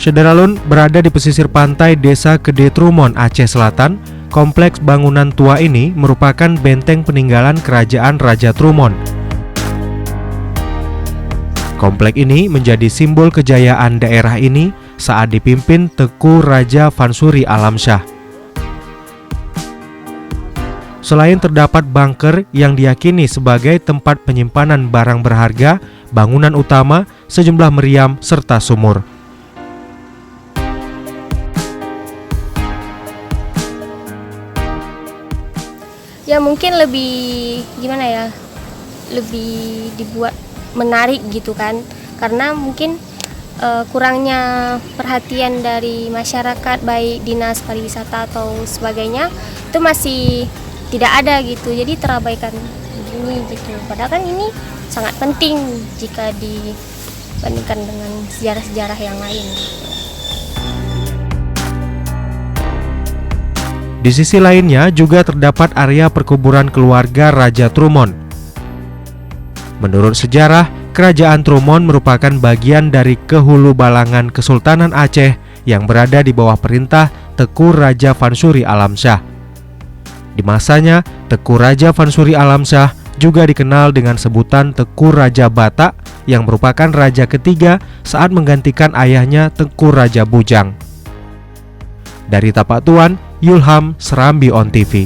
Syederalun berada di pesisir pantai Desa Gede Trumon, Aceh Selatan. Kompleks bangunan tua ini merupakan benteng peninggalan Kerajaan Raja Trumon. Kompleks ini menjadi simbol kejayaan daerah ini saat dipimpin Tengku Raja Vansuri Alamsyah. Selain terdapat bunker yang diyakini sebagai tempat penyimpanan barang berharga, bangunan utama, sejumlah meriam, serta sumur. Ya mungkin lebih gimana ya, lebih dibuat menarik gitu kan, karena mungkin kurangnya perhatian dari masyarakat, baik dinas pariwisata atau sebagainya, itu masih tidak ada gitu, jadi terabaikan begini gitu. Padahal kan ini sangat penting jika dibandingkan dengan sejarah-sejarah yang lain gitu. Di sisi lainnya juga terdapat area perkuburan keluarga Raja Trumon. Menurut sejarah, Kerajaan Trumon merupakan bagian dari Kehulu Balangan Kesultanan Aceh yang berada di bawah perintah Tengku Raja Vansuri Alamsyah. Di masanya, Tengku Raja Vansuri Alamsyah juga dikenal dengan sebutan Tengku Raja Batak yang merupakan raja ketiga saat menggantikan ayahnya Tengku Raja Bujang. Dari Tapak Tuan, Yulham, Serambi On TV.